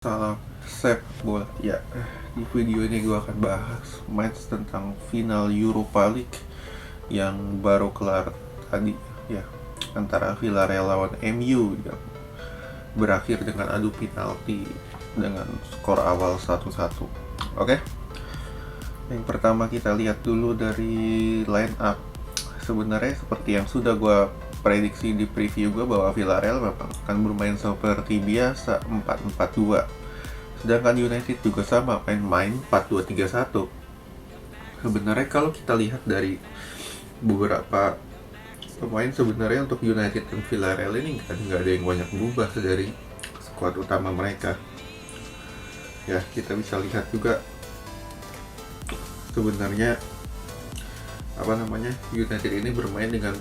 Salam sepak bola ya. Di video ini gue akan bahas match tentang final Europa League yang baru kelar tadi ya, antara Villarreal lawan MU yang berakhir dengan adu penalti dengan skor awal 1-1. Oke. Yang pertama kita lihat dulu dari line up. Sebenarnya seperti yang sudah gue prediksi di preview gue bahwa Villarreal memang akan bermain seperti biasa 4-4-2. Sedangkan United juga sama, main 4-2-3-1. Sebenarnya kalau kita lihat dari beberapa pemain, sebenarnya untuk United dan Villarreal ini nggak ada yang banyak berubah dari skuad utama mereka. Ya, kita bisa lihat juga sebenarnya United ini bermain dengan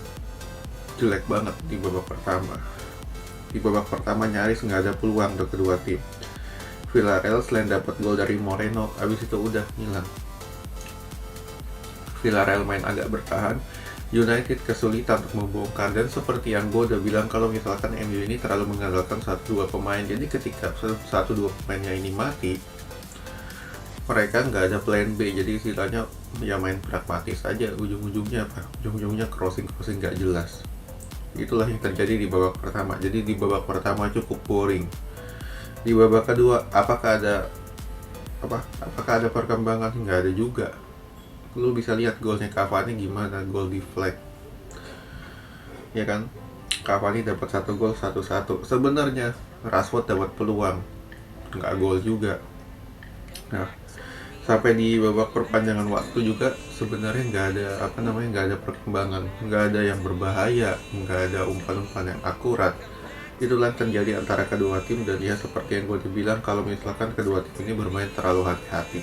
jelek banget di babak pertama. Di babak pertama nyaris nggak ada peluang untuk kedua tim. Villarreal selain dapat gol dari Moreno, abis itu udah hilang. Villarreal main agak bertahan, United kesulitan untuk membongkar, dan seperti yang gue udah bilang kalau misalkan MU ini terlalu mengandalkan 1-2 pemain, jadi ketika 1-2 pemainnya ini mati, mereka nggak ada plan B, jadi istilahnya ya main pragmatis aja, ujung-ujungnya crossing nggak jelas. Itulah yang terjadi di babak pertama. Jadi di babak pertama cukup boring. Di babak kedua apakah ada perkembangan? Nggak ada juga. Lu bisa lihat golnya Cavani gimana, gol di flag ya kan. Cavani dapat 1 gol 1-1. Sebenarnya Rashford dapat peluang, nggak gol juga. Nah, sampai di babak perpanjangan waktu juga sebenarnya nggak ada perkembangan, nggak ada yang berbahaya, nggak ada umpan-umpan yang akurat. Itulah terjadi antara kedua tim, dan ya seperti yang gue bilang kalau misalkan kedua tim ini bermain terlalu hati-hati.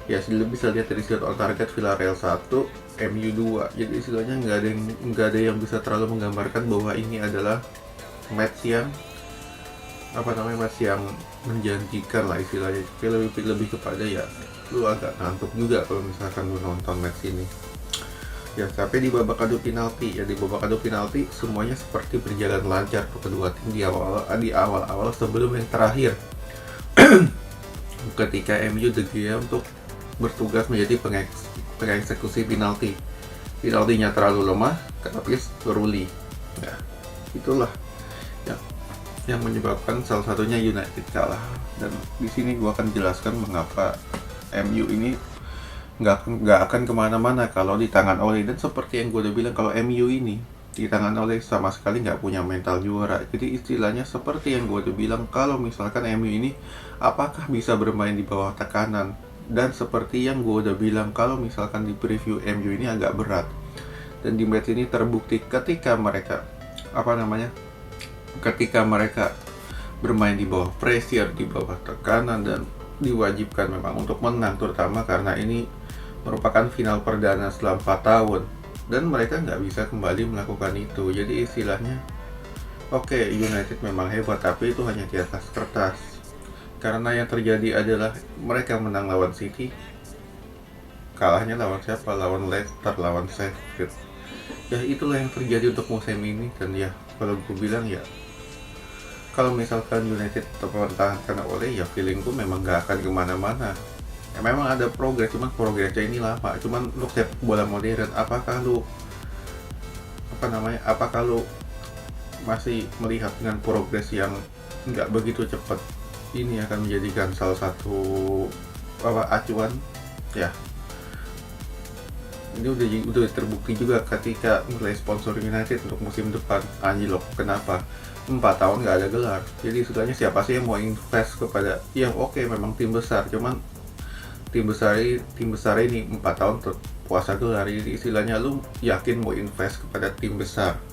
Ya, bisa lihat dari skor on target Villarreal 1, MU 2. Jadi istilahnya nggak ada yang bisa terlalu menggambarkan bahwa ini adalah match yang menjanjikan lah istilahnya. Tapi lebih kepada ya lu agak ngantuk juga kalau misalkan lu nonton match ini. Ya, sampai di babak adu penalti. Semuanya seperti berjalan lancar untuk kedua tim di awal-awal sebelum yang terakhir. Ketika MU De Gea untuk bertugas menjadi pengeksekusi penalti. Penaltinya terlalu lemah, tapi Rulli. Ya, itulah yang menyebabkan salah satunya United kalah. Dan di sini gua akan jelaskan mengapa MU ini nggak akan kemana-mana kalau di tangan Ole. Dan seperti yang gue udah bilang, kalau MU ini di tangan Ole sama sekali nggak punya mental juara. Jadi istilahnya seperti yang gue udah bilang, kalau misalkan MU ini apakah bisa bermain di bawah tekanan. Dan seperti yang gue udah bilang, kalau misalkan di preview, MU ini agak berat. Dan di match ini terbukti ketika mereka bermain di bawah pressure, di bawah tekanan, dan diwajibkan memang untuk menang, terutama karena ini merupakan final perdana setelah 4 tahun, dan mereka nggak bisa kembali melakukan itu. Jadi istilahnya oke, United memang hebat, tapi itu hanya di atas kertas. Karena yang terjadi adalah mereka menang lawan City, kalahnya lawan siapa? Lawan Leicester, lawan Sheffield. Ya, itulah yang terjadi untuk musim ini. Dan ya kalau gue bilang ya, kalau misalkan United tetap mempertahankan Ole, ya feelingku memang nggak akan kemana-mana. Ya, memang ada progres, cuman progresnya ini lama. Cuman untuk sepak bola modern, apakah lu masih melihat dengan progres yang nggak begitu cepat? Ini akan menjadikan salah satu acuan. Ya, ini udah terbukti juga ketika mulai sponsor United untuk musim depan. Anjlok. Kenapa? 4 tahun nggak ada gelar. Jadi istilahnya siapa sih yang mau invest kepada yang memang tim besar, cuman tim besar ini 4 tahun puasa gelar. Jadi istilahnya lu yakin mau invest kepada tim besar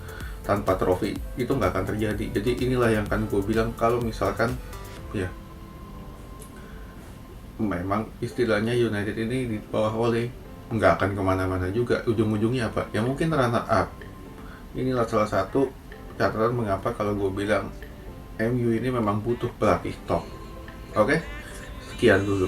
tanpa trofi, itu nggak akan terjadi. Jadi inilah yang kan gue bilang, kalau misalkan ya memang istilahnya United ini di bawah Ole nggak akan kemana-mana juga. Ujung-ujungnya apa? Ya mungkin runner up. Inilah salah satu catatan mengapa kalau gue bilang MU ini memang butuh pelatih top. Oke, sekian dulu.